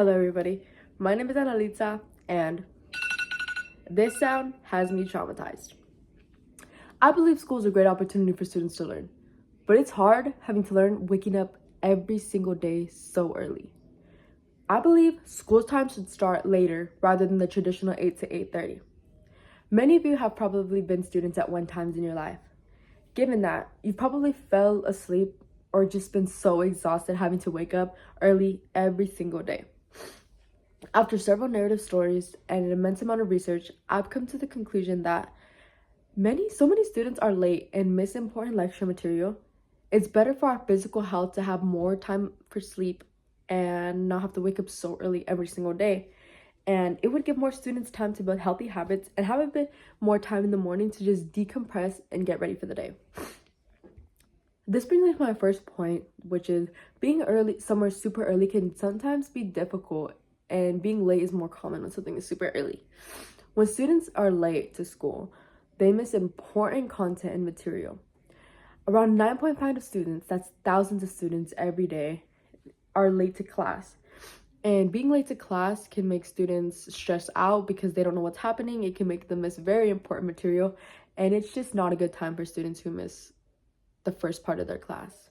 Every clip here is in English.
Hello everybody, my name is Analitza and this sound has me traumatized. I believe school is a great opportunity for students to learn, but it's hard having to learn waking up every single day so early. I believe school time should start later rather than the traditional 8 to 8:30. Many of you have probably been students at one time in your life. Given that, you probably fell asleep or just been so exhausted having to wake up early every single day. After several narrative stories and an immense amount of research, I've come to the conclusion that so many students are late and miss important lecture material. It's better for our physical health to have more time for sleep and not have to wake up so early every single day. And it would give more students time to build healthy habits and have a bit more time in the morning to just decompress and get ready for the day. This brings me to my first point, which is being early somewhere super early can sometimes be difficult, and being late is more common when something is super early. When students are late to school, they miss important content and material. Around 9.5 of students, that's thousands of students every day, are late to class. And being late to class can make students stress out because they don't know what's happening. It can make them miss very important material, and it's just not a good time for students who miss the first part of their class.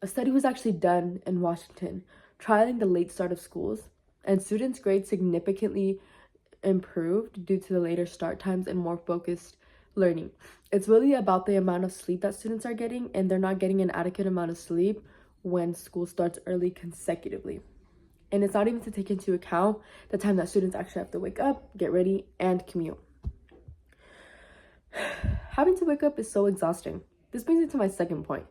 A study was actually done in Washington trialing the late start of schools, and students' grades significantly improved due to the later start times and more focused learning. It's really about the amount of sleep that students are getting, and they're not getting an adequate amount of sleep when school starts early consecutively. And it's not even to take into account the time that students actually have to wake up, get ready, and commute. Having to wake up is so exhausting. This brings me to my second point.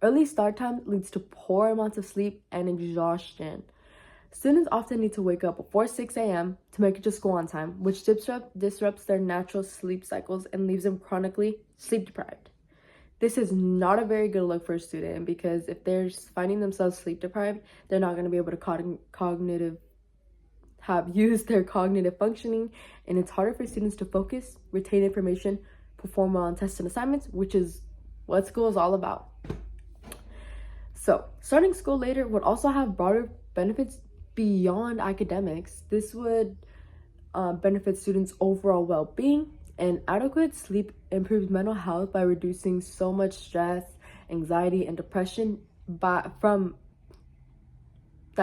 Early start time leads to poor amounts of sleep and exhaustion. Students often need to wake up before 6 a.m. to make it to school on time, which disrupts their natural sleep cycles and leaves them chronically sleep deprived. This is not a very good look for a student, because if they're finding themselves sleep deprived, they're not going to be able to use their cognitive functioning, and it's harder for students to focus, retain information, perform well on tests and assignments, which is what school is all about. So, starting school later would also have broader benefits beyond academics. This would benefit students' overall well-being, and adequate sleep improves mental health by reducing so much stress, anxiety, and depression that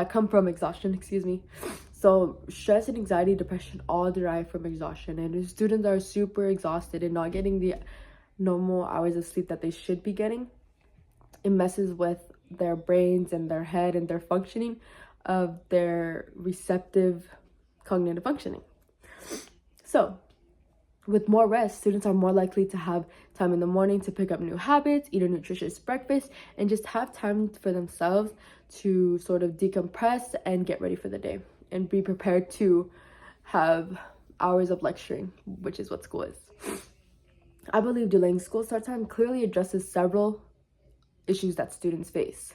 come from exhaustion, So stress and anxiety, depression all derive from exhaustion, and if students are super exhausted and not getting the normal hours of sleep that they should be getting, it messes with their brains and their head and their functioning of their receptive cognitive functioning. So with more rest, students are more likely to have time in the morning to pick up new habits, eat a nutritious breakfast, and just have time for themselves to sort of decompress and get ready for the day and be prepared to have hours of lecturing, which is what school is. I believe delaying school start time clearly addresses several issues that students face.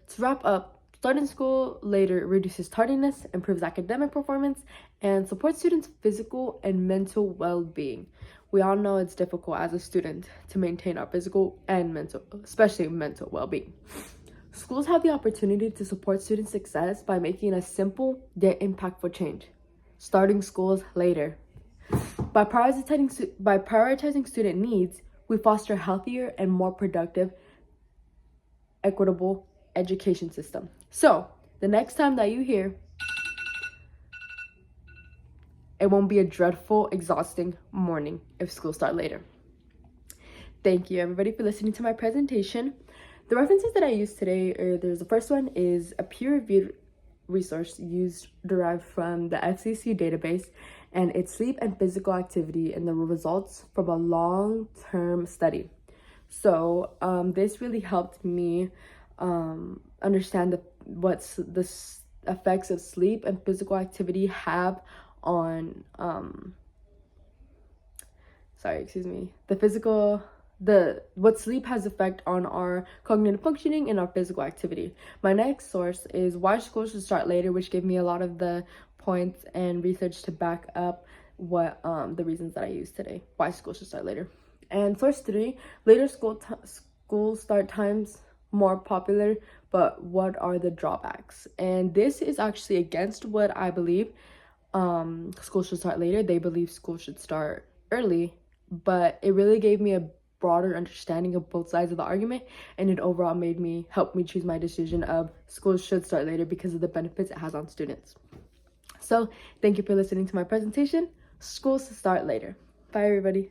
To wrap up, starting school later reduces tardiness, improves academic performance, and supports students' physical and mental well-being. We all know it's difficult as a student to maintain our physical and mental, especially mental well-being. Schools have the opportunity to support student success by making a simple yet impactful change: starting schools later. By prioritizing student needs, we foster a healthier and more productive, equitable education system. So, the next time that you hear, it won't be a dreadful, exhausting morning if school starts later. Thank you, everybody, for listening to my presentation. The references that I used today, the first one is a peer-reviewed resource derived from the FCC database, and it's sleep and physical activity and the results from a long-term study. So this really helped me understand what the effects of sleep and physical activity have on what sleep has effect on our cognitive functioning and our physical activity. My next source is Why Schools Should Start Later, which gave me a lot of the points and research to back up what the reasons that I used today, why schools should start later. And source 3, later school start times more popular but what are the drawbacks? And this is actually against what I believe. School should start later. They believe school should start early, but it really gave me a broader understanding of both sides of the argument, and it overall helped me choose my decision of school should start later because of the benefits it has on students. So thank you for listening to my presentation. Schools start later. Bye everybody.